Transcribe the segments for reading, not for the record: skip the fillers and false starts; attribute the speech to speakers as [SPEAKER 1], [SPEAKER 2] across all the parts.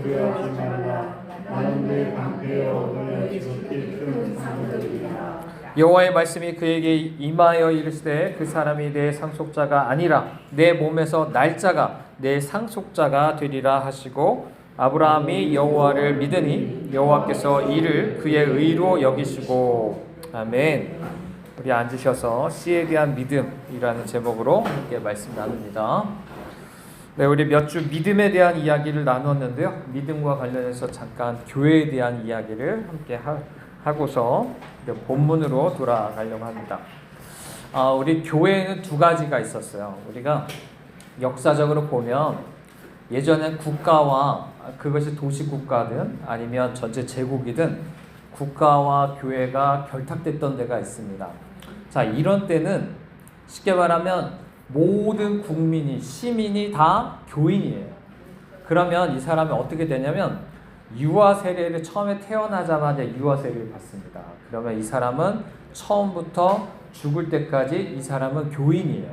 [SPEAKER 1] 두려워하지 말라. 나는 내 방패여 너의 지극히 큰 상급이라.
[SPEAKER 2] 여호와의 말씀이 그에게 임하여 이르시되 그 사람이 내 상속자가 아니라 내 몸에서 날짜가 내 상속자가 되리라 하시고 아브라함이 여호와를 믿으니 여호와께서 이를 그의 의로 여기시고. 아멘. 우리 앉으셔서 씨에 대한 믿음이라는 제목으로 함께 말씀 나눕니다. 네, 우리 몇 주 믿음에 대한 이야기를 나누었는데요. 믿음과 관련해서 잠깐 교회에 대한 이야기를 함께 하고서 본문으로 돌아가려고 합니다. 우리 교회에는 두 가지가 있었어요. 우리가 역사적으로 보면 예전엔 국가와 그것이 도시국가든 아니면 전체 제국이든 국가와 교회가 결탁됐던 데가 있습니다. 자, 이런 때는 쉽게 말하면 모든 국민이, 시민이 다 교인이에요. 그러면 이 사람이 어떻게 되냐면 유아 세례를 처음에 태어나자마자 유아 세례를 받습니다. 그러면 이 사람은 처음부터 죽을 때까지 이 사람은 교인이에요.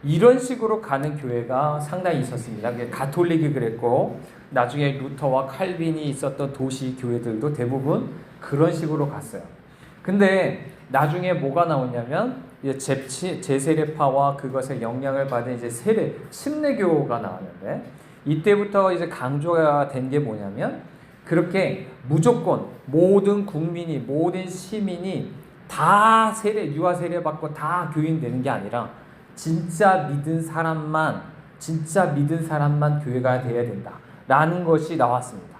[SPEAKER 2] 이런 식으로 가는 교회가 상당히 있었습니다. 가톨릭이 그랬고 나중에 루터와 칼빈이 있었던 도시 교회들도 대부분 그런 식으로 갔어요. 근데 나중에 뭐가 나오냐면 제세례파와 그것에 영향을 받은 이제 침례교가 나왔는데 이때부터 이제 강조가 된 게 뭐냐면 그렇게 무조건 모든 국민이 모든 시민이 다 유아 세례 받고 다 교인 되는 게 아니라 진짜 믿은 사람만 교회가 돼야 된다라는 것이 나왔습니다.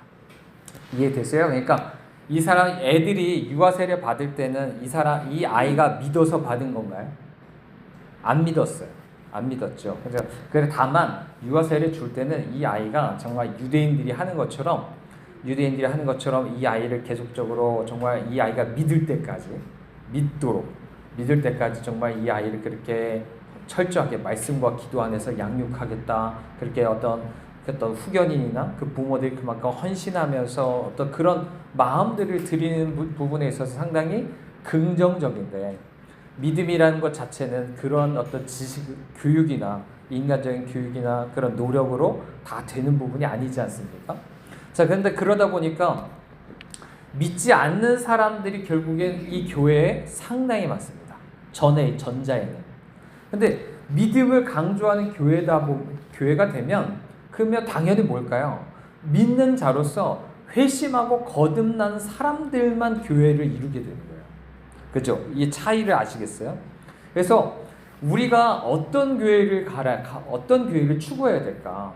[SPEAKER 2] 이해됐어요? 그러니까 이 사람 애들이 유아 세례 받을 때는 이 아이가 믿어서 받은 건가요? 안 믿었어요. 안 믿었죠. 그래서 다만 유아 세례 줄 때는 이 아이가 정말 유대인들이 하는 것처럼 이 아이를 계속적으로 정말 이 아이가 믿을 때까지 정말 이 아이를 그렇게 철저하게 말씀과 기도 안에서 양육하겠다. 그렇게 어떤 후견인이나 그 부모들이 그만큼 헌신하면서 어떤 그런 마음들을 드리는 부분에 있어서 상당히 긍정적인데 믿음이라는 것 자체는 그런 어떤 교육이나 인간적인 교육이나 그런 노력으로 다 되는 부분이 아니지 않습니까? 자, 그런데 그러다 보니까 믿지 않는 사람들이 결국엔 이 교회에 상당히 많습니다. 전자에는. 근데 믿음을 강조하는 교회가 되면 그러면 당연히 뭘까요? 믿는 자로서 회심하고 거듭난 사람들만 교회를 이루게 되는 거예요. 그죠? 이 차이를 아시겠어요? 그래서 우리가 어떤 교회를 추구해야 될까?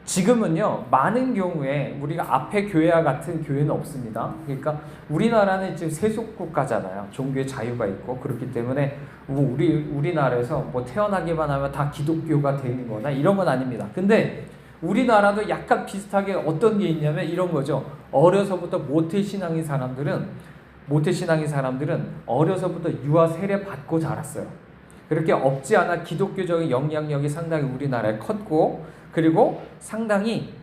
[SPEAKER 2] 지금은요, 많은 경우에 우리가 앞에 교회와 같은 교회는 없습니다. 그러니까 우리나라는 지금 세속국가잖아요. 종교의 자유가 있고 그렇기 때문에 우리나라에서 뭐 태어나기만 하면 다 기독교가 되는 거나 이런 건 아닙니다. 근데 우리나라도 약간 비슷하게 어떤 게 있냐면 이런 거죠. 어려서부터 모태신앙인 사람들은 어려서부터 유아 세례 받고 자랐어요. 그렇게 없지 않아 기독교적인 영향력이 상당히 우리나라에 컸고 그리고 상당히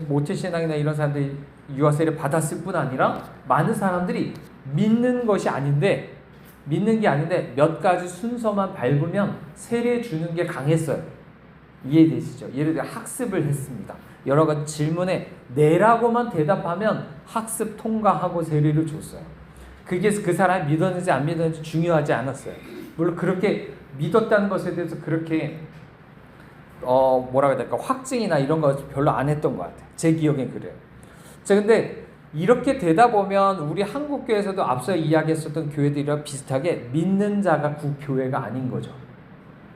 [SPEAKER 2] 모태신앙이나 이런 사람들이 유아 세례 받았을 뿐 아니라 많은 사람들이 믿는 게 아닌데 몇 가지 순서만 밟으면 세례 주는 게 강했어요. 이해되시죠? 예를 들어 학습을 했습니다. 여러 가지 질문에 네라고만 대답하면 학습 통과하고 세례를 줬어요. 그게 그 사람이 믿었는지 안 믿었는지 중요하지 않았어요. 물론 그렇게 믿었다는 것에 대해서 그렇게 뭐라고 해야 될까? 확증이나 이런 거 별로 안 했던 것 같아요. 제 기억엔 그래요. 자, 근데 이렇게 되다 보면 우리 한국교회에서도 앞서 이야기했었던 교회들이랑 비슷하게 믿는 자가 교회가 아닌 거죠.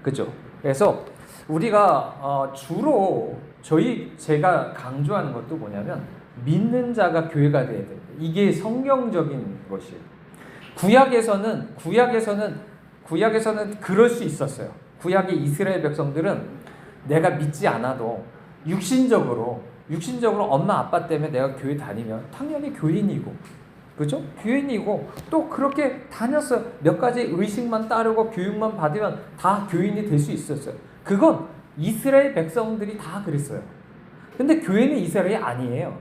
[SPEAKER 2] 그죠? 그래서 우리가 주로 제가 강조하는 것도 뭐냐면 믿는 자가 교회가 돼야 됩니다. 이게 성경적인 것이에요. 구약에서는 그럴 수 있었어요. 구약의 이스라엘 백성들은 내가 믿지 않아도 육신적으로 엄마 아빠 때문에 내가 교회 다니면 당연히 교인이고, 그죠? 교인이고 또 그렇게 다녔어요. 몇 가지 의식만 따르고 교육만 받으면 다 교인이 될 수 있었어요. 그건 이스라엘 백성들이 다 그랬어요. 근데 교회는 이스라엘이 아니에요.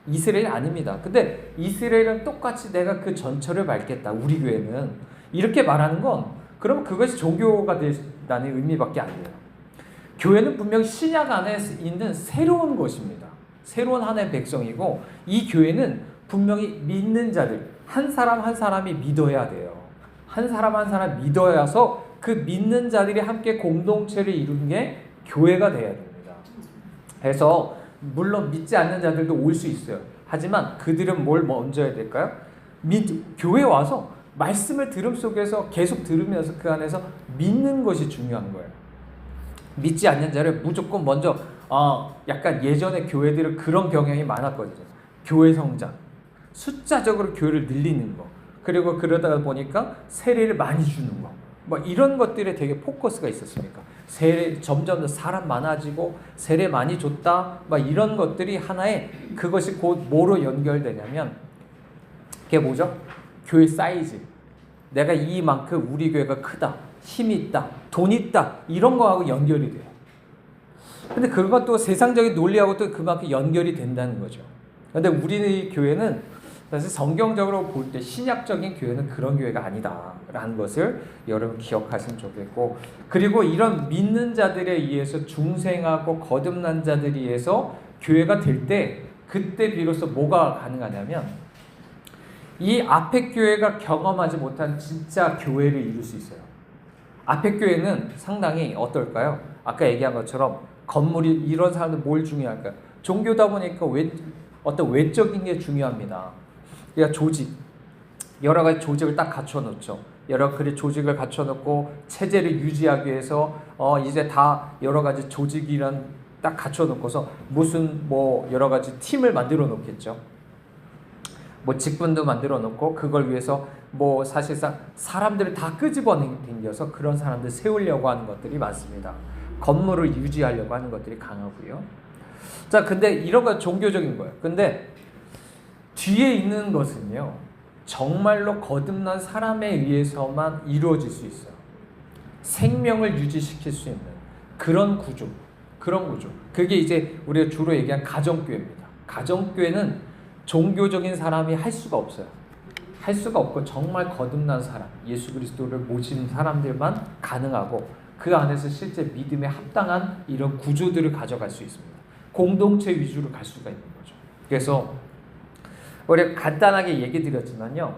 [SPEAKER 2] 이스라엘이 아닙니다. 근데 이스라엘은 똑같이 내가 그 전철을 밟겠다. 우리 교회는 이렇게 말하는 건 그럼 그것이 종교가 된다는 의미밖에 안 돼요. 교회는 분명 신약 안에 있는 새로운 것입니다. 새로운 하나의 백성이고 이 교회는 분명히 믿는 자들 한 사람 한 사람이 믿어야 돼요. 한 사람 한 사람 믿어야서 그 믿는 자들이 함께 공동체를 이루는 게 교회가 돼야 됩니다. 그래서 물론 믿지 않는 자들도 올 수 있어요. 하지만 그들은 뭘 먼저 해야 될까요? 교회 와서 말씀을 들음 속에서 계속 들으면서 그 안에서 믿는 것이 중요한 거예요. 믿지 않는 자를 무조건 먼저 약간 예전에 교회들은 그런 경향이 많았거든요. 교회 성장, 숫자적으로 교회를 늘리는 거, 그리고 그러다 보니까 세례를 많이 주는 거, 뭐 이런 것들에 되게 포커스가 있었으니까 세례 점점 사람 많아지고 세례 많이 줬다, 막 이런 것들이 하나의 그것이 곧 뭐로 연결되냐면 그게 뭐죠? 교회 사이즈. 내가 이만큼 우리 교회가 크다, 힘 있다, 돈 있다 이런 거하고 연결이 돼요. 근데 그것도 세상적인 논리하고 또 그만큼 연결이 된다는 거죠. 근데 우리 교회는 사실 성경적으로 볼 때 신약적인 교회는 그런 교회가 아니다라는 것을 여러분 기억하시면 좋겠고, 그리고 이런 믿는 자들에 의해서 중생하고 거듭난 자들에 의해서 교회가 될 때 그때 비로소 뭐가 가능하냐면 이 앞에 교회가 경험하지 못한 진짜 교회를 이룰 수 있어요. 앞에 교회는 상당히 어떨까요? 아까 얘기한 것처럼 건물이 이런 사람들 뭘 중요할까요? 종교다 보니까 어떤 외적인 게 중요합니다. 그러니까 조직, 여러 가지 조직을 딱 갖춰놓죠. 여러 그리 조직을 갖춰놓고 체제를 유지하기 위해서 이제 다 여러 가지 조직이란 딱 갖춰놓고서 무슨 뭐 여러 가지 팀을 만들어 놓겠죠. 뭐 직분도 만들어 놓고 그걸 위해서 뭐 사실상 사람들을 다 끄집어당겨서 그런 사람들 세우려고 하는 것들이 많습니다. 건물을 유지하려고 하는 것들이 강하고요. 자, 근데 이런 건 종교적인 거예요. 근데 뒤에 있는 것은요, 정말로 거듭난 사람에 의해서만 이루어질 수 있어요. 생명을 유지시킬 수 있는 그런 구조. 그게 이제 우리가 주로 얘기한 가정교회입니다. 가정교회는 종교적인 사람이 할 수가 없어요. 할 수가 없고 정말 거듭난 사람, 예수 그리스도를 모신 사람들만 가능하고 그 안에서 실제 믿음에 합당한 이런 구조들을 가져갈 수 있습니다. 공동체 위주로 갈 수가 있는 거죠. 그래서 우리가 간단하게 얘기 드렸지만요,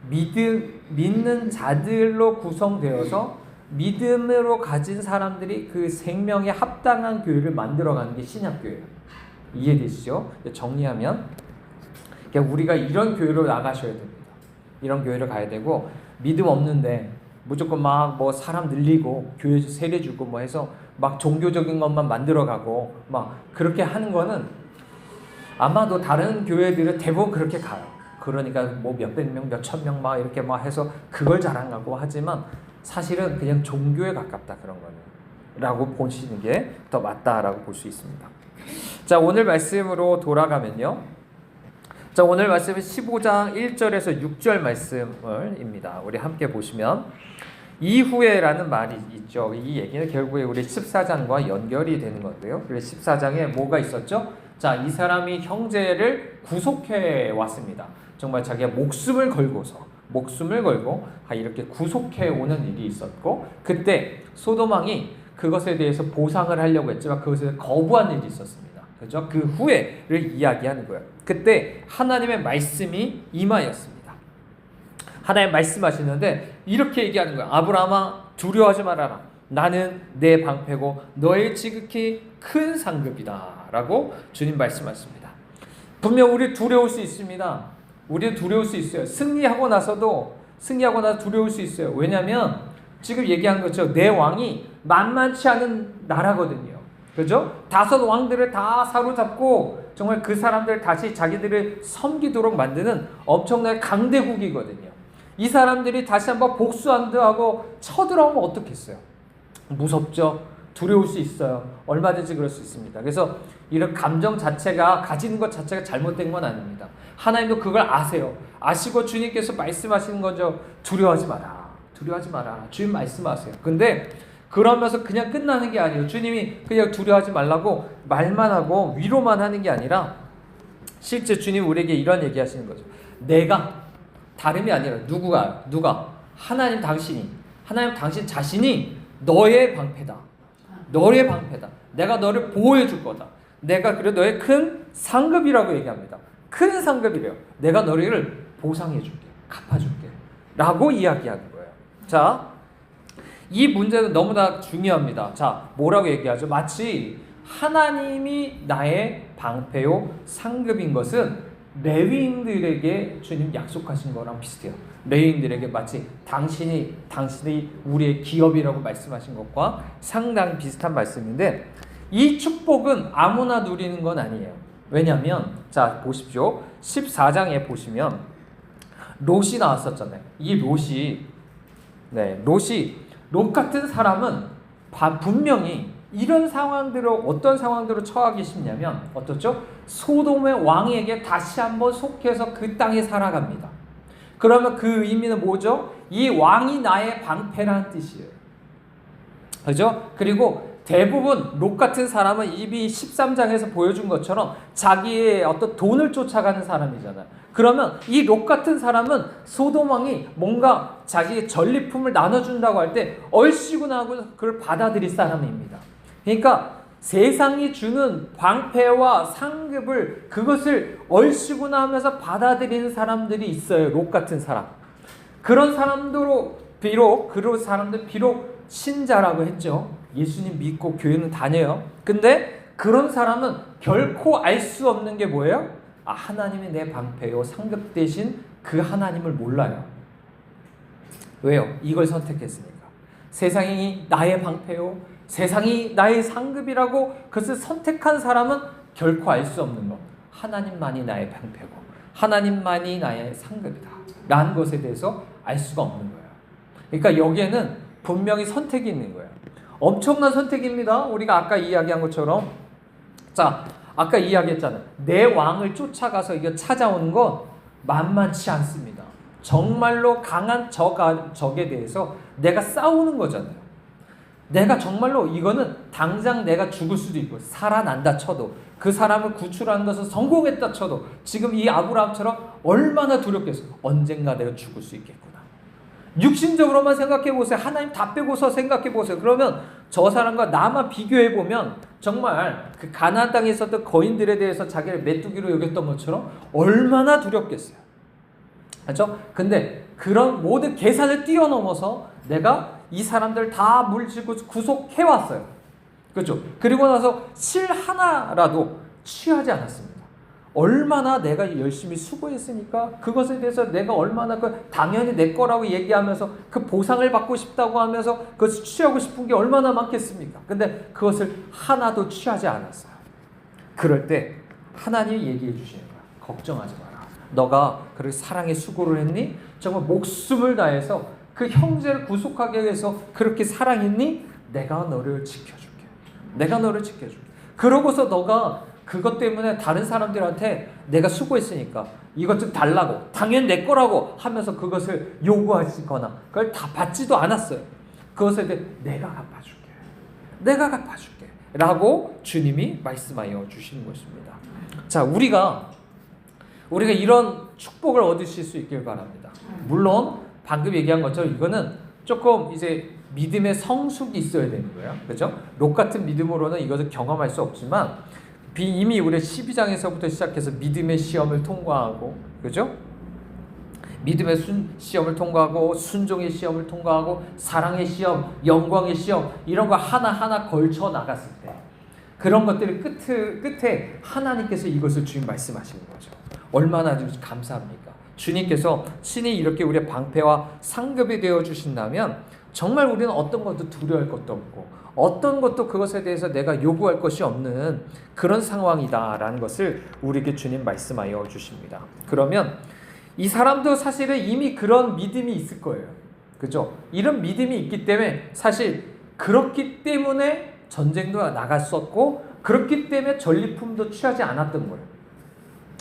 [SPEAKER 2] 믿는 자들로 구성되어서 믿음으로 가진 사람들이 그 생명에 합당한 교회를 만들어가는 게 신약교회예요. 이해되시죠? 정리하면 우리가 이런 교회로 나가셔야 됩니다. 이런 교회를 가야 되고, 믿음 없는데 무조건 막 뭐 사람 늘리고 교회 세례 주고 뭐 해서 막 종교적인 것만 만들어가고 막 그렇게 하는 거는 아마도 다른 교회들은 대부분 그렇게 가요. 그러니까 뭐 몇백 명, 몇천 명 막 이렇게 막 해서 그걸 자랑하고 하지만 사실은 그냥 종교에 가깝다, 그런 거는 라고 보시는 게 더 맞다라고 볼 수 있습니다. 자, 오늘 말씀으로 돌아가면요, 자, 오늘 말씀은 15장 1절에서 6절 말씀입니다. 우리 함께 보시면 이후에라는 말이 있죠. 이 얘기는 결국에 우리 14장과 연결이 되는 건데요. 그래서 14장에 뭐가 있었죠? 자, 이 사람이 형제를 구속해 왔습니다. 정말 자기가 목숨을 걸고 이렇게 구속해 오는 일이 있었고, 그때 소돔왕이 그것에 대해서 보상을 하려고 했지만 그것을 거부한 일이 있었습니다. 그죠? 그 후에를 이야기하는 거예요. 그때 하나님의 말씀이 임하였습니다. 하나님 말씀하시는데 이렇게 얘기하는 거예요. 아브라함아, 두려워하지 말아라. 나는 내 방패고 너의 지극히 큰 상급이다 라고 주님 말씀하십니다. 분명 우리 두려울 수 있습니다. 우리 두려울 수 있어요. 승리하고 나서 두려울 수 있어요. 왜냐하면 지금 얘기한 것처럼 내 왕이 만만치 않은 나라거든요. 그죠? 5 왕들을 다 사로잡고 정말 그 사람들 다시 자기들을 섬기도록 만드는 엄청난 강대국이거든요. 이 사람들이 다시 한번 복수한다고 쳐들어오면 어떻겠어요? 무섭죠? 두려울 수 있어요. 얼마든지 그럴 수 있습니다. 그래서 이런 감정 자체가, 가지는 것 자체가 잘못된 건 아닙니다. 하나님도 그걸 아세요. 아시고 주님께서 말씀하시는 거죠. 두려워하지 마라. 주님 말씀하세요. 근데 그러면서 그냥 끝나는 게 아니에요. 주님이 그냥 두려워하지 말라고 말만 하고 위로만 하는 게 아니라 실제 주님 우리에게 이런 얘기 하시는 거죠. 내가, 다름이 아니라 누가? 하나님 당신 자신이 너의 방패다. 내가 너를 보호해 줄 거다. 내가 그래 너의 큰 상급이라고 얘기합니다. 큰 상급이래요. 내가 너희를 보상해줄게, 갚아줄게 라고 이야기하는 거예요. 자, 이 문제는 너무나 중요합니다. 자, 뭐라고 얘기하죠? 마치 하나님이 나의 방패요 상급인 것은 레위인들에게 주님 약속하신 거랑 비슷해요. 레위인들에게 마치 당신이 우리의 기업이라고 말씀하신 것과 상당히 비슷한 말씀인데, 이 축복은 아무나 누리는 건 아니에요. 왜냐하면 자 보십시오. 14장에 보시면 롯이 나왔었잖아요. 이 롯 같은 사람은 분명히 이런 상황들을, 어떤 상황들을 처하기 쉽냐면 어떻죠? 소돔의 왕에게 다시 한번 속해서 그 땅에 살아갑니다. 그러면 그 의미는 뭐죠? 이 왕이 나의 방패라는 뜻이에요. 그죠? 그리고 대부분 롯 같은 사람은 이미 13장에서 보여준 것처럼 자기의 어떤 돈을 쫓아가는 사람이잖아요. 그러면 이 롯 같은 사람은 소돔 왕이 뭔가 자기의 전리품을 나눠준다고 할 때 얼씨구나 하고 그걸 받아들일 사람입니다. 그러니까 세상이 주는 방패와 상급을, 그것을 얼씨구나 하면서 받아들이는 사람들이 있어요. 롯 같은 사람. 그런 사람도 비록 신자라고 했죠. 예수님 믿고 교회는 다녀요. 근데 그런 사람은 결코 알 수 없는 게 뭐예요? 하나님이 내 방패요 상급 대신 그 하나님을 몰라요. 왜요? 이걸 선택했으니까. 세상이 나의 방패요, 세상이 나의 상급이라고 그것을 선택한 사람은 결코 알 수 없는 것, 하나님만이 나의 방패고 하나님만이 나의 상급이다 라는 것에 대해서 알 수가 없는 거예요. 그러니까 여기에는 분명히 선택이 있는 거예요. 엄청난 선택입니다. 우리가 아까 이야기한 것처럼, 자, 아까 이야기했잖아요. 내 왕을 쫓아가서 이거 찾아오는 건 만만치 않습니다. 정말로 강한 적에 대해서 내가 싸우는 거잖아요. 내가 정말로 이거는 당장 내가 죽을 수도 있고 살아난다 쳐도, 그 사람을 구출하는 것은 성공했다 쳐도 지금 이 아브라함처럼 얼마나 두렵겠어요. 언젠가 내가 죽을 수 있겠구나. 육신적으로만 생각해 보세요. 하나님 다 빼고서 생각해 보세요. 그러면 저 사람과 나만 비교해 보면 정말 그 가나안 땅에 있었던 거인들에 대해서 자기를 메뚜기로 여겼던 것처럼 얼마나 두렵겠어요. 그렇죠? 근데 그런 모든 계산을 뛰어넘어서 내가 이 사람들 다 물지고 구속해 왔어요. 그렇죠? 그리고 나서 실 하나라도 취하지 않았습니다. 얼마나 내가 열심히 수고했으니까 그것에 대해서 내가 얼마나 당연히 내 거라고 얘기하면서 그 보상을 받고 싶다고 하면서 그것을 취하고 싶은 게 얼마나 많겠습니까? 근데 그것을 하나도 취하지 않았어요. 그럴 때 하나님이 얘기해 주시는 거야. 걱정하지 마라. 너가 그렇게 사랑의 수고를 했니? 정말 목숨을 다해서 그 형제를 구속하기 위해서 그렇게 사랑했니? 내가 너를 지켜줄게. 내가 너를 지켜줄게. 그러고서 너가 그것 때문에 다른 사람들한테 내가 수고했으니까 이것 좀 달라고, 당연히 내 거라고 하면서 그것을 요구하시거나 그걸 다 받지도 않았어요. 그것에 대해 내가 갚아줄게. 내가 갚아줄게 라고 주님이 말씀하여 주시는 것입니다. 자, 우리가 이런 축복을 얻으실 수 있길 바랍니다. 물론 방금 얘기한 것처럼 이거는 조금 이제 믿음의 성숙이 있어야 되는 거예요. 그렇죠? 롯 같은 믿음으로는 이것을 경험할 수 없지만 이미 우리 12장에서부터 시작해서 믿음의 시험을 통과하고, 그죠? 믿음의 시험을 통과하고, 순종의 시험을 통과하고, 사랑의 시험, 영광의 시험, 이런 거 하나하나 걸쳐 나갔을 때 그런 것들의 끝에 하나님께서 이것을 주님 말씀하시는 거죠. 얼마나 감사합니까? 주님께서 신이 이렇게 우리의 방패와 상급이 되어 주신다면 정말 우리는 어떤 것도 두려워할 것도 없고 어떤 것도 그것에 대해서 내가 요구할 것이 없는 그런 상황이다라는 것을 우리에게 주님 말씀하여 주십니다. 그러면 이 사람도 사실은 이미 그런 믿음이 있을 거예요. 그죠? 이런 믿음이 있기 때문에 사실 그렇기 때문에 전쟁도 나갔었고 그렇기 때문에 전리품도 취하지 않았던 거예요.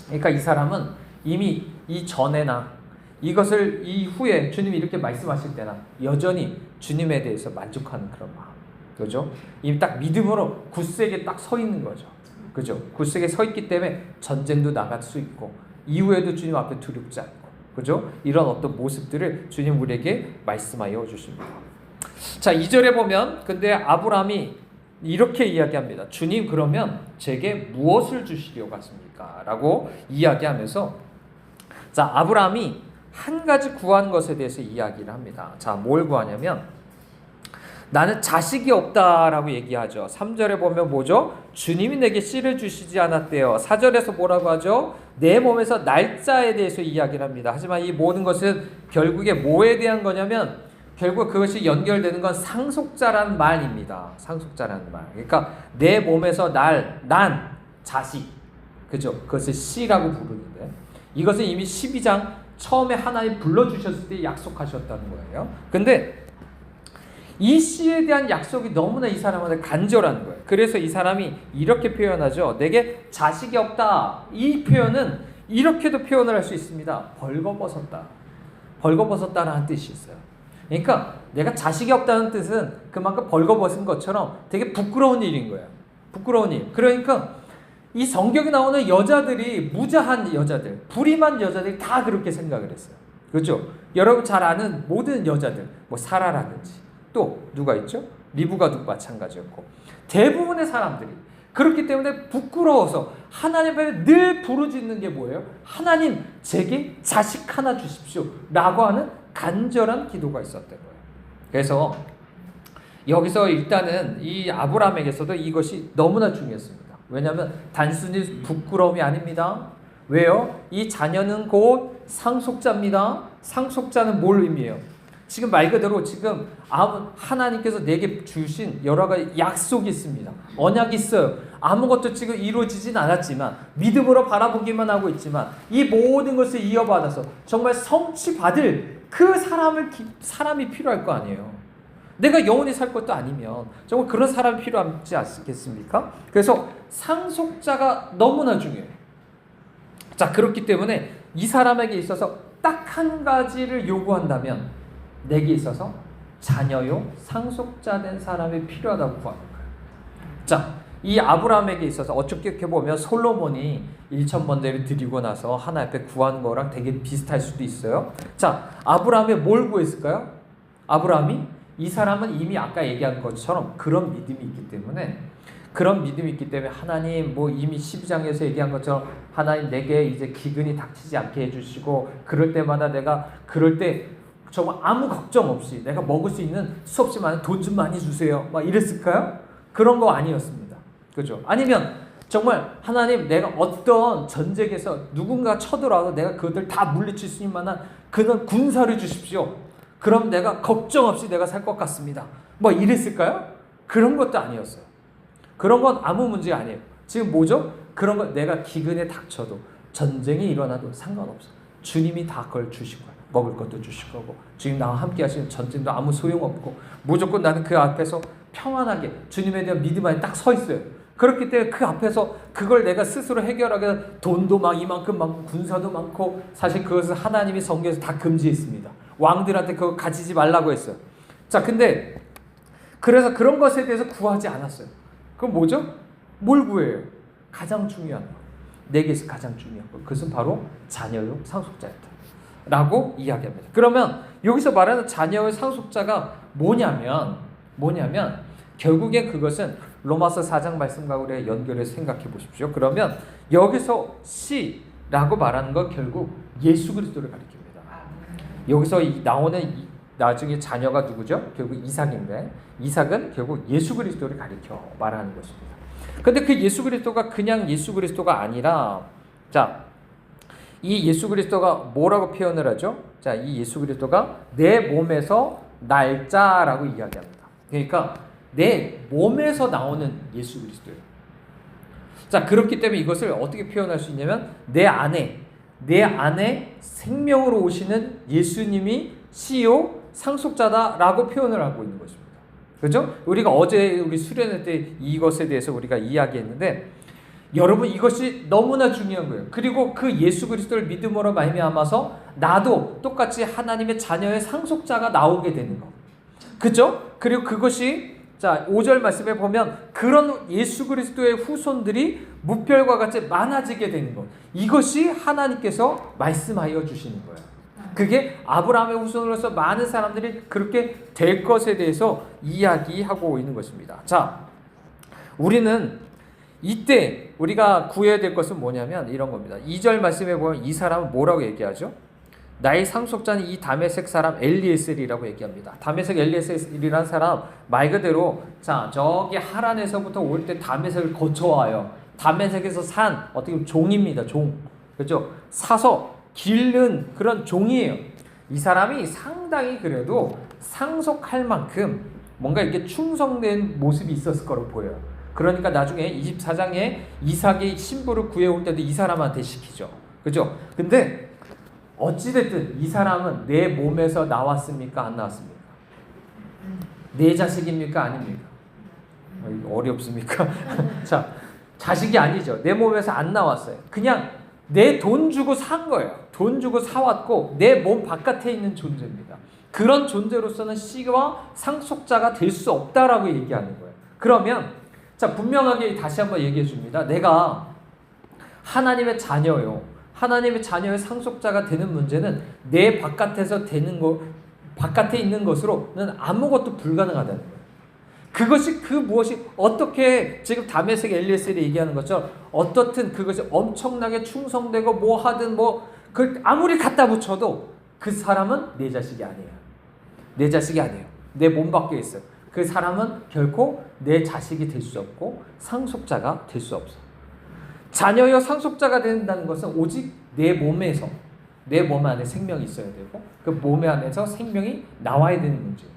[SPEAKER 2] 그러니까 이 사람은 이미 이전에나 이것을 이후에 주님이 이렇게 말씀하실 때나 여전히 주님에 대해서 만족하는 그런 마음. 그죠? 이미 딱 믿음으로 굳세게 딱 서 있는 거죠. 그죠? 굳세게 서 있기 때문에 전쟁도 나갈 수 있고 이후에도 주님 앞에 두렵지 않고, 그죠? 이런 어떤 모습들을 주님 우리에게 말씀하여 주십니다. 자, 2절에 보면 근데 아브라함이 이렇게 이야기합니다. 주님 그러면 제게 무엇을 주시려고 하십니까? 라고 이야기하면서 자, 아브라함이 한 가지 구한 것에 대해서 이야기를 합니다. 자, 뭘 구하냐면 나는 자식이 없다라고 얘기하죠. 3절에 보면 뭐죠? 주님이 내게 씨를 주시지 않았대요. 4절에서 뭐라고 하죠? 내 몸에서 날짜에 대해서 이야기를 합니다. 하지만 이 모든 것은 결국에 뭐에 대한 거냐면 결국 그것이 연결되는 건 상속자라는 말입니다. 상속자라는 말. 그러니까 내 몸에서 난 자식. 그죠? 그것을 씨라고 부르는데 이것은 이미 12장 처음에 하나님 불러주셨을 때 약속하셨다는 거예요. 근데 이 씨에 대한 약속이 너무나 이 사람한테 간절한 거예요. 그래서 이 사람이 이렇게 표현하죠. 내게 자식이 없다. 이 표현은 이렇게도 표현을 할 수 있습니다. 벌거벗었다. 벌거벗었다라는 뜻이 있어요. 그러니까 내가 자식이 없다는 뜻은 그만큼 벌거벗은 것처럼 되게 부끄러운 일인 거예요. 부끄러운 일. 그러니까 이 성경에 나오는 여자들이 무자한 여자들, 불임한 여자들이 다 그렇게 생각을 했어요. 그렇죠? 여러분 잘 아는 모든 여자들, 뭐 사라라든지 또 누가 있죠? 리브가도 마찬가지였고 대부분의 사람들이 그렇기 때문에 부끄러워서 하나님 앞에 늘 부르짖는 게 뭐예요? 하나님 제게 자식 하나 주십시오 라고 하는 간절한 기도가 있었던 거예요. 그래서 여기서 일단은 이 아브라함에게서도 이것이 너무나 중요했습니다. 왜냐하면 단순히 부끄러움이 아닙니다. 왜요? 이 자녀는 곧 상속자입니다. 상속자는 뭘 의미해요? 지금 말 그대로 지금 하나님께서 내게 주신 여러 가지 약속이 있습니다. 언약이 있어요. 아무것도 지금 이루어지진 않았지만 믿음으로 바라보기만 하고 있지만 이 모든 것을 이어받아서 정말 성취받을 그 사람이 필요할 거 아니에요. 내가 영원히 살 것도 아니면 정말 그런 사람이 필요하지 않겠습니까? 그래서 상속자가 너무나 중요해요. 자, 그렇기 때문에 이 사람에게 있어서 딱 한 가지를 요구한다면 내게 있어서 자녀요 상속자 된 사람이 필요하다고 구하는 거예요. 자, 이 아브라함에게 있어서 어떻게 보면 솔로몬이 1,000번대를 드리고 나서 하나님 앞에 구한 거랑 되게 비슷할 수도 있어요. 자, 아브라함이 뭘 구했을까요? 아브라함이 이 사람은 이미 아까 얘기한 것처럼 그런 믿음이 있기 때문에 하나님 뭐 이미 12장에서 얘기한 것처럼 하나님 내게 이제 기근이 닥치지 않게 해주시고 그럴 때마다 내가 그럴 때 정말 아무 걱정 없이 내가 먹을 수 있는 수없이 많은 돈 좀 많이 주세요 막 이랬을까요? 그런 거 아니었습니다. 그죠? 아니면 정말 하나님 내가 어떤 전쟁에서 누군가 쳐들어와도 내가 그것들 다 물리칠 수 있는 만한 그런 군사를 주십시오. 그럼 내가 걱정 없이 내가 살 것 같습니다. 뭐 이랬을까요? 그런 것도 아니었어요. 그런 건 아무 문제가 아니에요. 지금 뭐죠? 그런 거 내가 기근에 닥쳐도 전쟁이 일어나도 상관없어. 주님이 다 그걸 주실 거예요. 먹을 것도 주실 거고 주님 나와 함께 하시는 전쟁도 아무 소용없고 무조건 나는 그 앞에서 평안하게 주님에 대한 믿음 안에 딱 서 있어요. 그렇기 때문에 그 앞에서 그걸 내가 스스로 해결하게 돈도 막 이만큼 많고 군사도 많고 사실 그것을 하나님이 성경에서 다 금지했습니다. 왕들한테 그거 가지지 말라고 했어요. 자, 근데 그래서 그런 것에 대해서 구하지 않았어요. 그럼 뭐죠? 뭘 구해요? 가장 중요한 거. 내게서 가장 중요한 거. 그것은 바로 자녀요 상속자였다. 라고 이야기합니다. 그러면 여기서 말하는 자녀의 상속자가 뭐냐면 결국엔 그것은 로마서 4장 말씀과 우리가 연결해서 생각해 보십시오. 그러면 여기서 씨라고 말하는 건 결국 예수 그리스도를 가리킵니다. 여기서 나오는 나중에 자녀가 누구죠? 결국 이삭인데 이삭은 결국 예수 그리스도를 가리켜 말하는 것입니다. 근데 그 예수 그리스도가 그냥 예수 그리스도가 아니라 자, 이 예수 그리스도가 뭐라고 표현을 하죠? 자, 이 예수 그리스도가 내 몸에서 날짜라고 이야기합니다. 그러니까 내 몸에서 나오는 예수 그리스도예요. 자, 그렇기 때문에 이것을 어떻게 표현할 수 있냐면 내 안에 생명으로 오시는 예수님이 씨요 상속자다라고 표현을 하고 있는 것입니다. 그렇죠? 우리가 어제 우리 수련회 때 이것에 대해서 우리가 이야기했는데 여러분 이것이 너무나 중요한 거예요. 그리고 그 예수 그리스도를 믿음으로 말미암아서 나도 똑같이 하나님의 자녀의 상속자가 나오게 되는 거. 그렇죠? 그리고 그것이 자 5절 말씀에 보면 그런 예수 그리스도의 후손들이 무별과 같이 많아지게 되는 것. 이것이 하나님께서 말씀하여 주시는 거예요. 그게 아브라함의 후손으로서 많은 사람들이 그렇게 될 것에 대해서 이야기하고 있는 것입니다. 자, 우리는 이때 우리가 구해야 될 것은 뭐냐면 이런 겁니다. 2절 말씀에 보면 이 사람은 뭐라고 얘기하죠? 나의 상속자는 이 다메섹 사람 엘리에셀이라고 얘기합니다. 다메섹 엘리에셀이라는 사람 말 그대로 자 저기 하란에서부터 올 때 다메섹을 거쳐와요. 다메섹에서 산 어떻게 보면 종입니다. 종. 그렇죠? 사서 기른 그런 종이에요. 이 사람이 상당히 그래도 상속할 만큼 뭔가 이렇게 충성된 모습이 있었을 거로 보여요. 그러니까 나중에 24장에 이삭의 신부를 구해올 때도 이 사람한테 시키죠. 그죠? 근데 어찌됐든 이 사람은 내 몸에서 나왔습니까? 안 나왔습니까? 내 자식입니까? 아닙니까? 어렵습니까? 자, 자식이 아니죠. 내 몸에서 안 나왔어요. 그냥 내 돈 주고 산 거예요. 돈 주고 사왔고 내 몸 바깥에 있는 존재입니다. 그런 존재로서는 씨와 상속자가 될 수 없다라고 얘기하는 거예요. 그러면 자 분명하게 다시 한번 얘기해 줍니다. 내가 하나님의 자녀요. 하나님의 자녀의 상속자가 되는 문제는 내 바깥에서 되는 거, 바깥에 있는 것으로는 아무것도 불가능하다는 거예요. 그것이 그 무엇이 어떻게 지금 다메섹 엘리에셀이 얘기하는 것처럼 어떻든 그것이 엄청나게 충성되고 뭐 하든 뭐 그 아무리 갖다 붙여도 그 사람은 내 자식이 아니에요. 내 자식이 아니에요. 내 몸 밖에 있어요. 그 사람은 결코 내 자식이 될 수 없고 상속자가 될 수 없어요. 자녀여 상속자가 된다는 것은 오직 내 몸에서 내 몸 안에 생명이 있어야 되고 그 몸 안에서 생명이 나와야 되는 문제예요.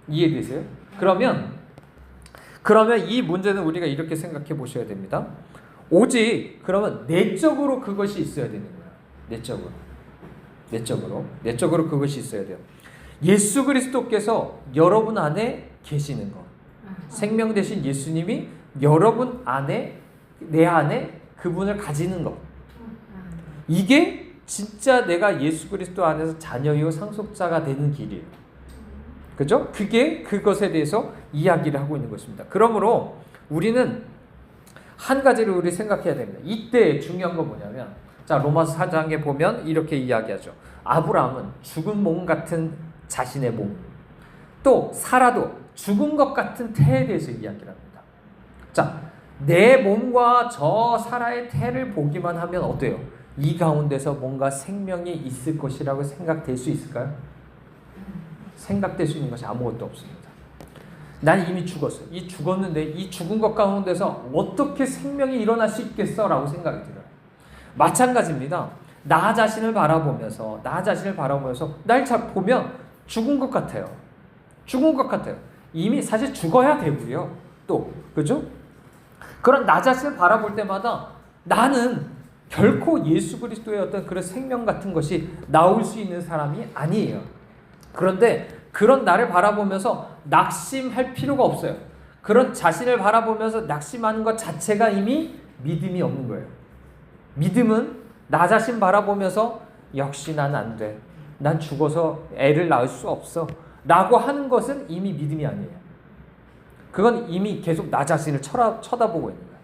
[SPEAKER 2] 이해되세요? 그러면 이 문제는 우리가 이렇게 생각해 보셔야 됩니다. 오직 그러면 내적으로 그것이 있어야 되는 거예요. 내적으로 그것이 있어야 돼요. 예수 그리스도께서 여러분 안에 계시는 것. 생명 되신 예수님이 여러분 안에 내 안에 그분을 가지는 것. 이게 진짜 내가 예수 그리스도 안에서 자녀요 상속자가 되는 길이에요. 그죠? 그게 그것에 대해서 이야기를 하고 있는 것입니다. 그러므로 우리는 한 가지를 우리 생각해야 됩니다. 이때 중요한 건 뭐냐면 자 로마서 4장에 보면 이렇게 이야기하죠. 아브라함은 죽은 몸 같은 자신의 몸 또 사라도 죽은 것 같은 태에 대해서 이야기를 합니다. 자 내 몸과 저 사라의 태를 보기만 하면 어때요? 이 가운데서 뭔가 생명이 있을 것이라고 생각될 수 있을까요? 생각될 수 있는 것이 아무것도 없습니다. 난 이미 죽었어요. 이 죽었는데 이 죽은 것 가운데서 어떻게 생명이 일어날 수 있겠어? 라고 생각이 들어요. 마찬가지입니다. 나 자신을 바라보면서 날 잘 보면 죽은 것 같아요. 이미 사실 죽어야 되고요. 또 그죠? 그런 나 자신을 바라볼 때마다 나는 결코 예수 그리스도의 어떤 그런 생명 같은 것이 나올 수 있는 사람이 아니에요. 그런데 그런 나를 바라보면서 낙심할 필요가 없어요. 그런 자신을 바라보면서 낙심하는 것 자체가 이미 믿음이 없는 거예요. 믿음은 나 자신 바라보면서 역시 난 안 돼. 난 죽어서 애를 낳을 수 없어. 라고 하는 것은 이미 믿음이 아니에요. 그건 이미 계속 나 자신을 쳐다보고 있는 거예요.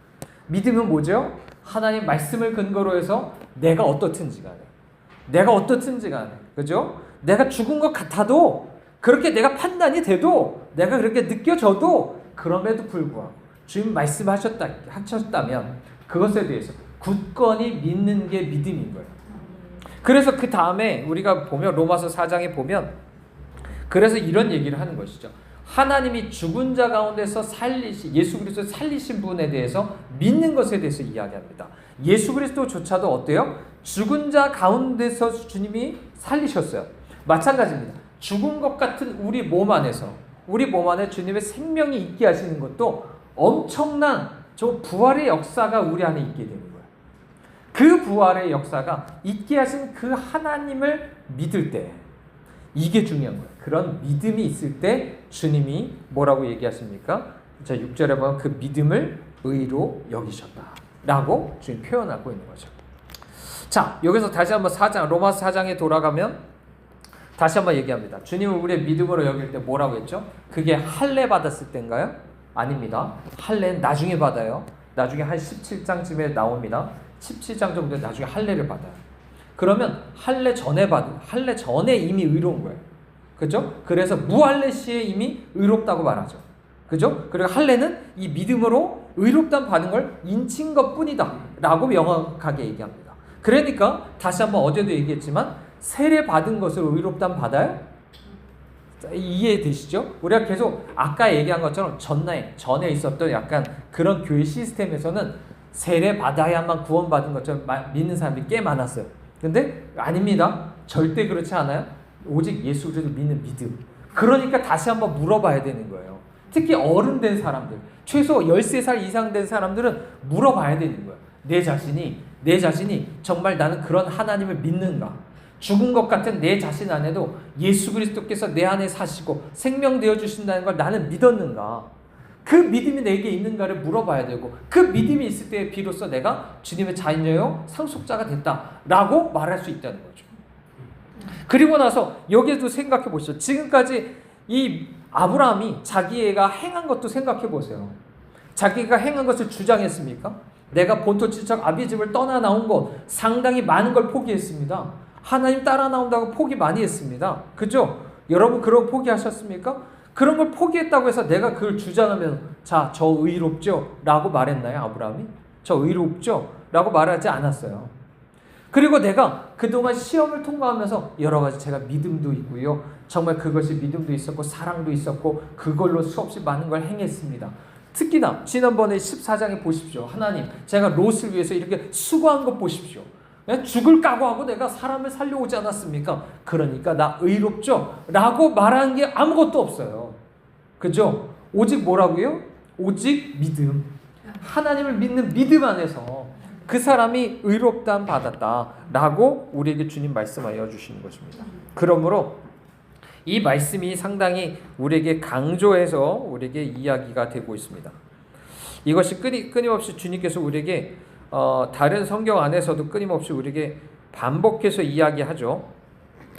[SPEAKER 2] 믿음은 뭐죠? 하나님 말씀을 근거로 해서 내가 어떻든지 간에. 그죠? 내가 죽은 것 같아도 그렇게 내가 판단이 돼도 내가 그렇게 느껴져도 그럼에도 불구하고 주님 말씀하셨다면 그것에 대해서 굳건히 믿는 게 믿음인 거예요. 그래서 그 다음에 우리가 보면 로마서 4장에 보면 그래서 이런 얘기를 하는 것이죠. 하나님이 죽은 자 가운데서 예수 그리스도 살리신 분에 대해서 믿는 것에 대해서 이야기합니다. 예수 그리스도조차도 어때요? 죽은 자 가운데서 주님이 살리셨어요. 마찬가지입니다. 죽은 것 같은 우리 몸 안에 주님의 생명이 있게 하시는 것도 엄청난 저 부활의 역사가 우리 안에 있게 되는 거예요. 그 부활의 역사가 있게 하신 그 하나님을 믿을 때 이게 중요한 거예요. 그런 믿음이 있을 때 주님이 뭐라고 얘기하십니까? 자 6절에 보면 그 믿음을 의로 여기셨다 라고 주님 표현하고 있는 거죠. 자 여기서 다시 한번 로마서 4장에 돌아가면 다시 한번 얘기합니다. 주님은 우리의 믿음으로 여길 때 뭐라고 했죠? 그게 할례 받았을 때인가요? 아닙니다. 할례는 나중에 받아요. 나중에 한 17장쯤에 나옵니다. 17장 정도에 나중에 할례를 받아요. 그러면 할례 전에 이미 의로운 거예요. 그죠? 그래서 무할례 시에 이미 의롭다고 말하죠. 그죠? 그리고 할례는 이 믿음으로 의롭다는 받은 걸 인친 것뿐이다 라고 명확하게 얘기합니다. 그러니까 다시 한번 어제도 얘기했지만 세례 받은 것을 의롭다는 받아요? 이해되시죠? 우리가 계속 아까 얘기한 것처럼 전에 있었던 약간 그런 교회 시스템에서는 세례 받아야만 구원받은 것처럼 믿는 사람들이 꽤 많았어요. 근데 아닙니다. 절대 그렇지 않아요. 오직 예수 그리스도 믿는 믿음. 그러니까 다시 한번 물어봐야 되는 거예요. 특히 어른 된 사람들, 최소 13살 이상 된 사람들은 물어봐야 되는 거예요. 내 자신이 정말 나는 그런 하나님을 믿는가? 죽은 것 같은 내 자신 안에도 예수 그리스도께서 내 안에 사시고 생명 되어 주신다는 걸 나는 믿었는가? 그 믿음이 내게 있는가를 물어봐야 되고, 그 믿음이 있을 때 비로소 내가 주님의 자녀요 상속자가 됐다라고 말할 수 있다는 거죠. 그리고 나서 여기에도 생각해 보시죠. 지금까지 이 아브라함이 자기가 행한 것도 생각해 보세요. 자기가 행한 것을 주장했습니까? 내가 본토 친척 아비 집을 떠나 나온 것, 상당히 많은 걸 포기했습니다. 하나님 따라 나온다고 포기 많이 했습니다. 그죠? 여러분 그런 포기하셨습니까? 그런 걸 포기했다고 해서 내가 그걸 주장하면 자, 저 의롭죠? 라고 말했나요? 아브라함이? 저 의롭죠? 라고 말하지 않았어요. 그리고 내가 그동안 시험을 통과하면서 여러 가지 제가 믿음도 있고요. 정말 그것이 믿음도 있었고 사랑도 있었고 그걸로 수없이 많은 걸 행했습니다. 특히나 지난번에 14장에 보십시오. 하나님, 제가 롯을 위해서 이렇게 수고한 것 보십시오. 죽을 각오하고 내가 사람을 살려오지 않았습니까? 그러니까 나 의롭죠? 라고 말하는 게 아무것도 없어요. 그죠? 오직 뭐라고요? 오직 믿음. 하나님을 믿는 믿음 안에서 그 사람이 의롭다함 받았다 라고 우리에게 주님 말씀하여 주시는 것입니다. 그러므로 이 말씀이 상당히 우리에게 강조해서 우리에게 이야기가 되고 있습니다. 이것이 끊임없이 주님께서 우리에게 다른 성경 안에서도 끊임없이 우리에게 반복해서 이야기하죠.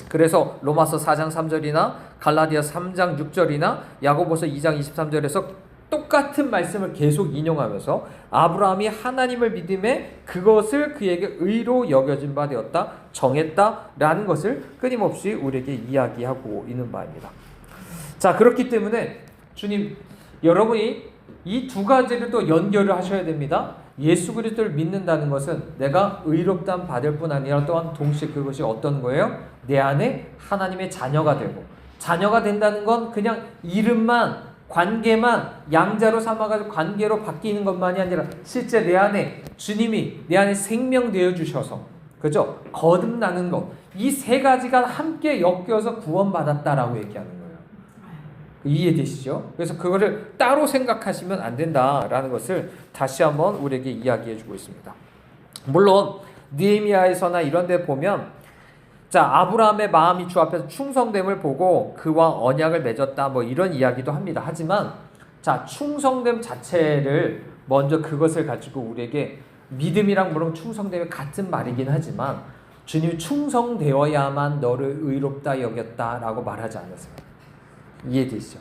[SPEAKER 2] 그래서 로마서 4장 3절이나 갈라디아서 3장 6절이나 야고보서 2장 23절에서 똑같은 말씀을 계속 인용하면서 아브라함이 하나님을 믿음에 그것을 그에게 의로 여겨진 바 되었다, 정했다라는 것을 끊임없이 우리에게 이야기하고 있는 바입니다. 자, 그렇기 때문에 주님, 여러분이 이 두 가지를 또 연결을 하셔야 됩니다. 예수 그리스도를 믿는다는 것은 내가 의롭다함 받을 뿐 아니라 또한 동시에 그것이 어떤 거예요? 내 안에 하나님의 자녀가 되고, 자녀가 된다는 건 그냥 이름만, 관계만 양자로 삼아가지고 관계로 바뀌는 것만이 아니라 실제 내 안에 주님이 내 안에 생명 되어 주셔서, 그죠? 거듭나는 것, 이 세 가지가 함께 엮여서 구원받았다라고 얘기하는 거예요. 이해되시죠? 그래서 그거를 따로 생각하시면 안 된다라는 것을 다시 한번 우리에게 이야기해 주고 있습니다. 물론 느헤미야에서나 이런 데 보면 자, 아브라함의 마음이 주 앞에서 충성됨을 보고 그와 언약을 맺었다 뭐 이런 이야기도 합니다. 하지만 자, 충성됨 자체를 먼저 그것을 가지고 우리에게 믿음이랑 물론 충성됨이 같은 말이긴 하지만 주님이 충성되어야만 너를 의롭다 여겼다라고 말하지 않았어요. 이해되시죠?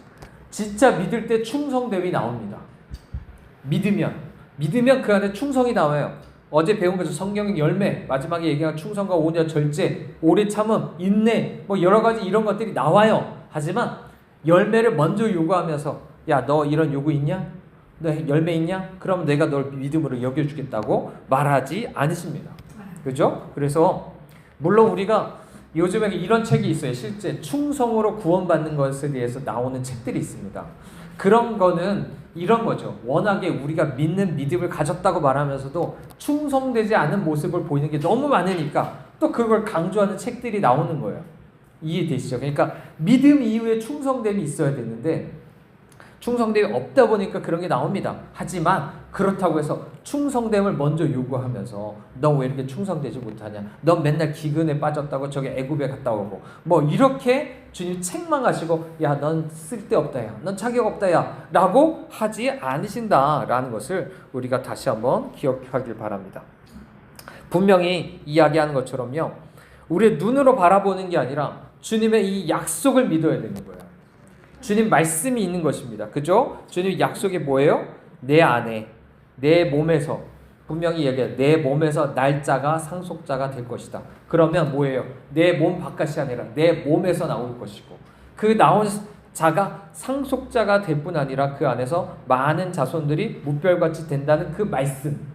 [SPEAKER 2] 진짜 믿을 때 충성됨이 나옵니다. 믿으면 그 안에 충성이 나와요. 어제 배운 거죠. 성경의 열매, 마지막에 얘기한 충성과 온유와 절제, 오래 참음, 인내, 뭐 여러 가지 이런 것들이 나와요. 하지만 열매를 먼저 요구하면서 야, 너 이런 요구 있냐? 너 열매 있냐? 그럼 내가 널 믿음으로 여겨주겠다고 말하지 않으십니다. 그죠? 그래서 물론 우리가 요즘에 이런 책이 있어요. 실제 충성으로 구원받는 것에 대해서 나오는 책들이 있습니다. 그런 거는 이런 거죠. 워낙에 우리가 믿는 믿음을 가졌다고 말하면서도 충성되지 않은 모습을 보이는 게 너무 많으니까 또 그걸 강조하는 책들이 나오는 거예요. 이해되시죠? 그러니까 믿음 이후에 충성됨이 있어야 되는데 충성됨이 없다 보니까 그런 게 나옵니다. 하지만 그렇다고 해서 충성됨을 먼저 요구하면서 너 왜 이렇게 충성되지 못하냐? 너 맨날 기근에 빠졌다고 저기 애굽에 갔다 오고 뭐 이렇게 주님 책망하시고 야, 넌 쓸데없다 야, 넌 자격 없다 야 라고 하지 않으신다라는 것을 우리가 다시 한번 기억하길 바랍니다. 분명히 이야기하는 것처럼요, 우리의 눈으로 바라보는 게 아니라 주님의 이 약속을 믿어야 되는 거예요. 주님 말씀이 있는 것입니다. 그죠? 주님 약속이 뭐예요? 내 안에, 내 몸에서, 분명히 얘기해요. 내 몸에서 날짜가 상속자가 될 것이다. 그러면 뭐예요? 내 몸 바깥이 아니라 내 몸에서 나올 것이고, 그 나온 자가 상속자가 될 뿐 아니라 그 안에서 많은 자손들이 무별같이 된다는 그 말씀.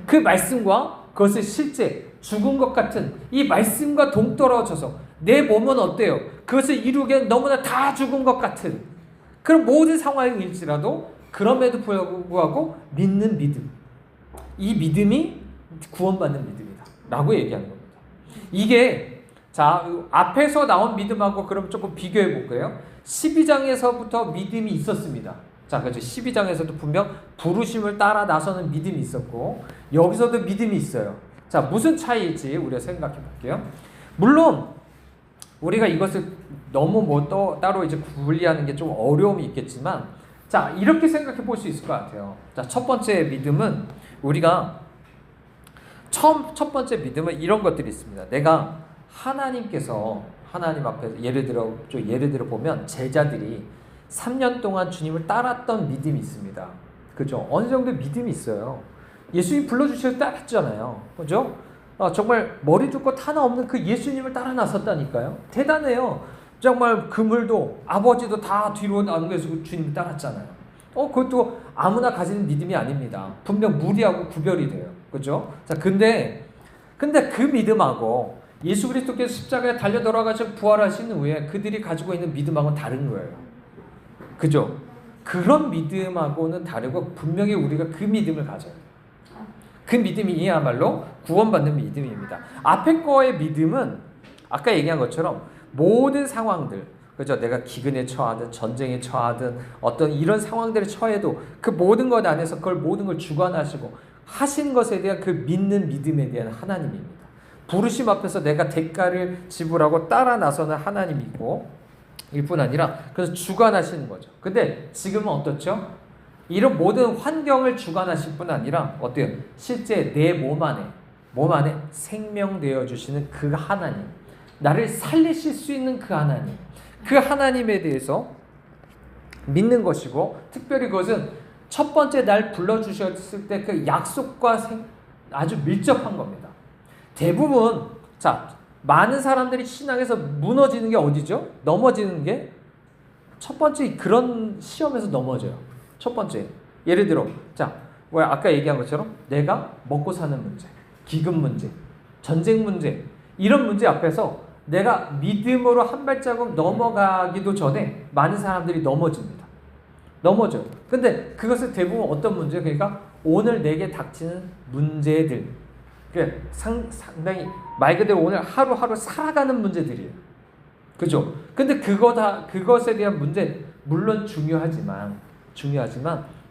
[SPEAKER 2] 그 말씀과 그것을 실제 죽은 것 같은 이 말씀과 동떨어져서 내 몸은 어때요? 그것을 이루기엔 너무나 다 죽은 것 같은 그런 모든 상황일지라도 그럼에도 불구하고 믿는 믿음. 이 믿음이 구원받는 믿음이다 라고 얘기하는 겁니다. 이게 자 앞에서 나온 믿음하고 그럼 조금 비교해 볼까요? 12장에서부터 믿음이 있었습니다. 자, 그렇죠. 12장에서도 분명 부르심을 따라 나서는 믿음이 있었고 여기서도 믿음이 있어요. 자, 무슨 차이일지 우리가 생각해 볼게요. 물론 우리가 이것을 너무 따로 이제 분리하는 게 좀 어려움이 있겠지만 자, 이렇게 생각해 볼 수 있을 것 같아요. 자, 첫 번째 믿음은 우리가 첫 번째 믿음은 이런 것들이 있습니다. 내가 하나님께서 하나님 앞에서 예를 들어 보면 제자들이 3년 동안 주님을 따랐던 믿음이 있습니다. 그죠? 어느 정도 믿음이 있어요. 예수님 불러주셔서 따랐잖아요. 그죠? 정말 머리 둘 것 하나 없는 그 예수님을 따라 나섰다니까요. 대단해요. 정말 그물도 아버지도 다 뒤로 남겨서 주님 따랐잖아요. 그것도 아무나 가지는 믿음이 아닙니다. 분명 무리하고 구별이 돼요. 그죠? 자, 근데 그 믿음하고 예수 그리스도께서 십자가에 달려 돌아가셔 부활하신 후에 그들이 가지고 있는 믿음하고는 다른 거예요. 그죠? 그런 믿음하고는 다르고 분명히 우리가 그 믿음을 가져야 돼요. 그 믿음이야말로 구원받는 믿음입니다. 앞에 거의 믿음은 아까 얘기한 것처럼 모든 상황들, 그죠? 내가 기근에 처하든 전쟁에 처하든 어떤 이런 상황들에 처해도 그 모든 것 안에서 그걸 모든 걸 주관하시고 하신 것에 대한 그 믿는 믿음에 대한 하나님입니다. 부르심 앞에서 내가 대가를 지불하고 따라 나서는 하나님이고 일뿐 아니라 그래서 주관하시는 거죠. 근데 지금은 어떻죠? 이런 모든 환경을 주관하실 뿐 아니라 어때요? 실제 내 몸 안에 생명되어 주시는 그 하나님, 나를 살리실 수 있는 그 하나님, 그 하나님에 대해서 믿는 것이고 특별히 그것은 첫 번째 날 불러주셨을 때 그 약속과 아주 밀접한 겁니다. 대부분 많은 사람들이 신앙에서 무너지는 게 어디죠? 넘어지는 게 첫 번째 그런 시험에서 넘어져요. 첫 번째 예를 들어 아까 얘기한 것처럼 내가 먹고 사는 문제, 기금 문제, 전쟁 문제 이런 문제 앞에서 내가 믿음으로 한 발자국 넘어가기도 전에 많은 사람들이 넘어져요. 근데 그것은 대부분 어떤 문제? 그러니까 오늘 내게 닥치는 문제들, 상당히 말 그대로 오늘 하루하루 살아가는 문제들이에요. 그죠? 근데 그것에 대한 문제 물론 중요하지만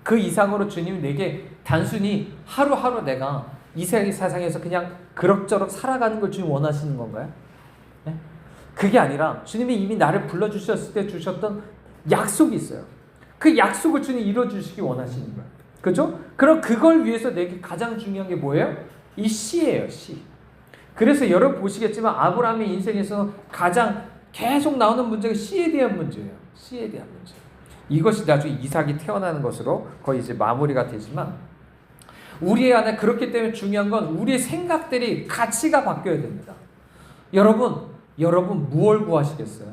[SPEAKER 2] 그 이상으로 주님이 내게 단순히 하루하루 내가 이 세상에서 그냥 그럭저럭 살아가는 걸 주님 원하시는 건가요? 네? 그게 아니라 주님이 이미 나를 불러주셨을 때 주셨던 약속이 있어요. 그 약속을 주님 이뤄주시기 원하시는 거예요. 그죠? 그럼 그걸 위해서 내게 가장 중요한 게 뭐예요? 이 씨예요, 씨. 그래서 여러분 보시겠지만 아브라함의 인생에서 가장 계속 나오는 문제가 씨에 대한 문제예요. 씨에 대한 문제. 이것이 나중에 이삭이 태어나는 것으로 거의 이제 마무리가 되지만 우리 안에 그렇기 때문에 중요한 건 우리의 생각들이 가치가 바뀌어야 됩니다. 여러분 무엇을 구하시겠어요?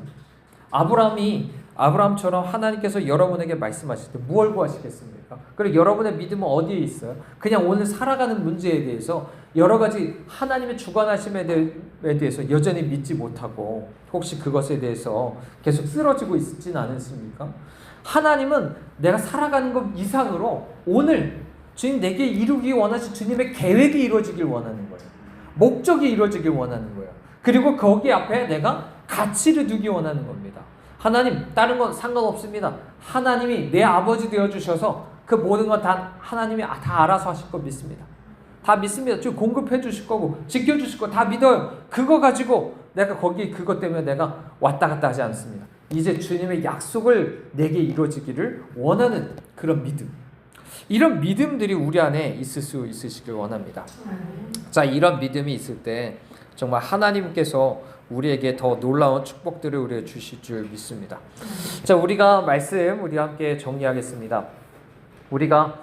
[SPEAKER 2] 아브라함처럼 하나님께서 여러분에게 말씀하실 때 무엇을 구하시겠습니까? 그리고 여러분의 믿음은 어디에 있어요? 그냥 오늘 살아가는 문제에 대해서 여러 가지 하나님의 주관하심에 대해서 여전히 믿지 못하고 혹시 그것에 대해서 계속 쓰러지고 있지는 않습니까? 하나님은 내가 살아가는 것 이상으로 오늘 주님 내게 이루기 원하신 주님의 계획이 이루어지길 원하는 거예요. 목적이 이루어지길 원하는 거예요. 그리고 거기 앞에 내가 가치를 두기 원하는 겁니다. 하나님 다른 건 상관없습니다. 하나님이 내 아버지 되어주셔서 그 모든 건 다 하나님이 다 알아서 하실 거 믿습니다. 다 믿습니다. 지금 공급해 주실 거고 지켜주실 거 다 믿어요. 그거 가지고 내가 그것 때문에 내가 왔다 갔다 하지 않습니다. 이제 주님의 약속을 내게 이루어지기를 원하는 그런 믿음. 이런 믿음들이 우리 안에 있을 수 있으시길 원합니다. 자, 이런 믿음이 있을 때 정말 하나님께서 우리에게 더 놀라운 축복들을 우리에게 주실 줄 믿습니다. 자, 우리가 함께 정리하겠습니다. 우리가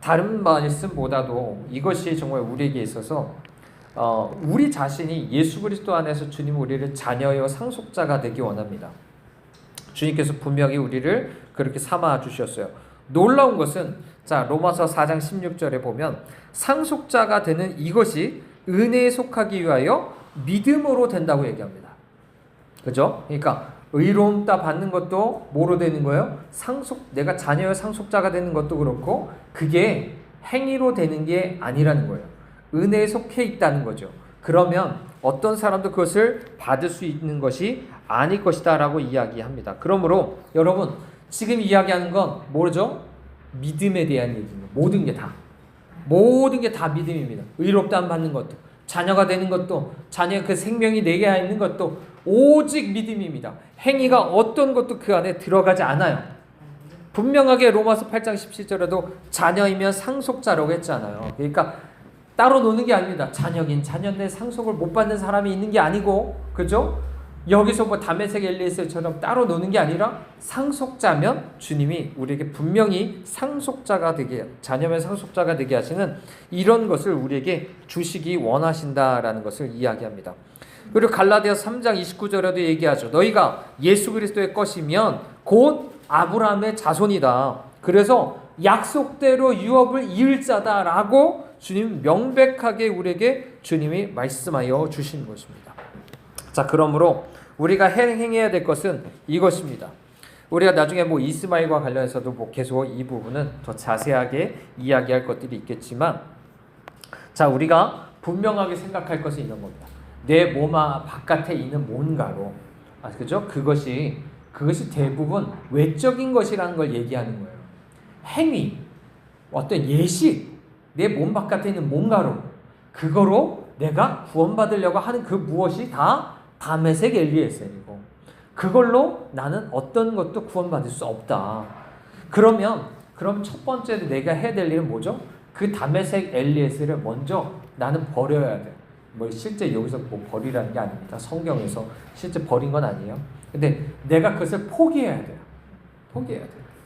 [SPEAKER 2] 다른 말씀보다도 이것이 정말 우리에게 있어서 우리 자신이 예수 그리스도 안에서 주님 우리를 자녀여 상속자가 되기 원합니다. 주님께서 분명히 우리를 그렇게 삼아 주셨어요. 놀라운 것은 자 로마서 4장 16절에 보면 상속자가 되는 이것이 은혜에 속하기 위하여 믿음으로 된다고 얘기합니다. 그죠? 그러니까 의로움 따 받는 것도 뭐로 되는 거예요? 내가 자녀의 상속자가 되는 것도 그렇고 그게 행위로 되는 게 아니라는 거예요. 은혜에 속해 있다는 거죠. 그러면 어떤 사람도 그것을 받을 수 있는 것이 아닐 것이다 라고 이야기합니다. 그러므로 여러분 지금 이야기하는 건 뭐죠? 믿음에 대한 얘기입니다. 모든 게 다 믿음입니다. 의롭다함 받는 것도, 자녀가 되는 것도, 자녀의 그 생명이 내게 있는 것도 오직 믿음입니다. 행위가 어떤 것도 그 안에 들어가지 않아요. 분명하게 로마서 8장 17절에도 자녀이면 상속자라고 했잖아요. 그러니까 따로 노는 게 아닙니다. 자녀긴 자녀인데 상속을 못 받는 사람이 있는 게 아니고, 그죠? 여기서 뭐 다메섹 엘리에셀처럼 따로 노는 게 아니라 상속자면 주님이 우리에게 분명히 상속자가 되게, 자녀면 상속자가 되게 하시는 이런 것을 우리에게 주시기 원하신다라는 것을 이야기합니다. 그리고 갈라디아서 3장 29절에도 얘기하죠. 너희가 예수 그리스도의 것이면 곧 아브라함의 자손이다. 그래서 약속대로 유업을 이을 자다라고 주님 명백하게 우리에게 주님이 말씀하여 주신 것입니다. 자, 그러므로 우리가 행해야 될 것은 이것입니다. 우리가 나중에 뭐 이스마엘과 관련해서도 뭐 계속 이 부분은 더 자세하게 이야기할 것들이 있겠지만, 자, 우리가 분명하게 생각할 것은 이런 겁니다. 내 몸 바깥에 있는 뭔가로, 그죠? 그것이 대부분 외적인 것이라는 걸 얘기하는 거예요. 행위, 어떤 예식, 내 몸 바깥에 있는 뭔가로, 그거로 내가 구원받으려고 하는 그 무엇이 다 다메섹 엘리에셀이고, 그걸로 나는 어떤 것도 구원받을 수 없다. 그럼 첫 번째로 내가 해야 될 일은 뭐죠? 그 다메섹 엘리에셀을 먼저 나는 버려야 돼. 뭐 실제 여기서 뭐 버리라는 게 아닙니다. 성경에서 실제 버린 건 아니에요. 근데 내가 그것을 포기해야 돼요.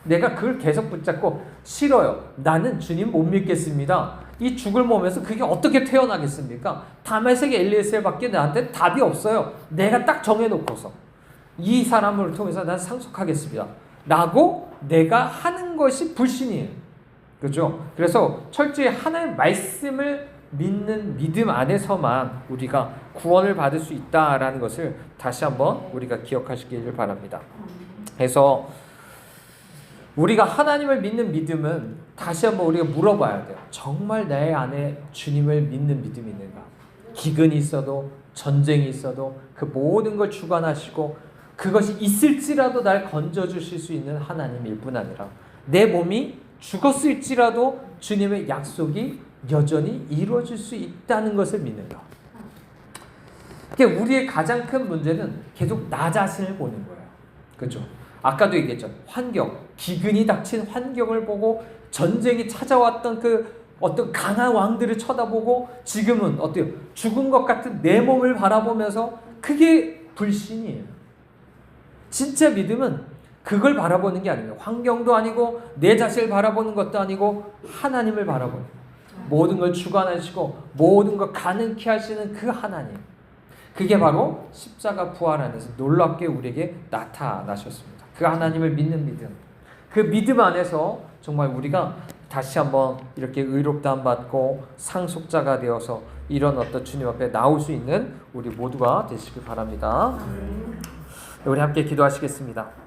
[SPEAKER 2] 내가 그걸 계속 붙잡고 싫어요. 나는 주님 못 믿겠습니다. 이 죽을 몸에서 그게 어떻게 태어나겠습니까? 다메섹 엘리에셀밖에 나한테 답이 없어요. 내가 딱 정해놓고서 이 사람을 통해서 난 상속하겠습니다 라고 내가 하는 것이 불신이에요. 그렇죠? 그래서 철저히 하나님의 말씀을 믿는 믿음 안에서만 우리가 구원을 받을 수 있다라는 것을 다시 한번 우리가 기억하시기를 바랍니다. 그래서 우리가 하나님을 믿는 믿음은 다시 한번 우리가 물어봐야 돼요. 정말 내 안에 주님을 믿는 믿음이 있는가? 기근이 있어도, 전쟁이 있어도 그 모든 걸 주관하시고 그것이 있을지라도 날 건져주실 수 있는 하나님일 뿐 아니라 내 몸이 죽었을지라도 주님의 약속이 여전히 이루어질 수 있다는 것을 믿는가? 그러니까 우리의 가장 큰 문제는 계속 나 자신을 보는 거예요. 그렇죠? 아까도 얘기했죠. 환경, 기근이 닥친 환경을 보고 전쟁이 찾아왔던 그 어떤 강한 왕들을 쳐다보고 지금은 어때요? 죽은 것 같은 내 몸을 바라보면서 그게 불신이에요. 진짜 믿음은 그걸 바라보는 게 아니에요. 환경도 아니고 내 자신을 바라보는 것도 아니고 하나님을 바라보는 거예요. 모든 걸 주관하시고 모든 걸 가능케 하시는 그 하나님. 그게 바로 십자가 부활 안에서 놀랍게 우리에게 나타나셨습니다. 그 하나님을 믿는 믿음. 그 믿음 안에서 정말 우리가 다시 한번 이렇게 의롭다함 받고 상속자가 되어서 이런 어떤 주님 앞에 나올 수 있는 우리 모두가 되시길 바랍니다. 우리 함께 기도하시겠습니다.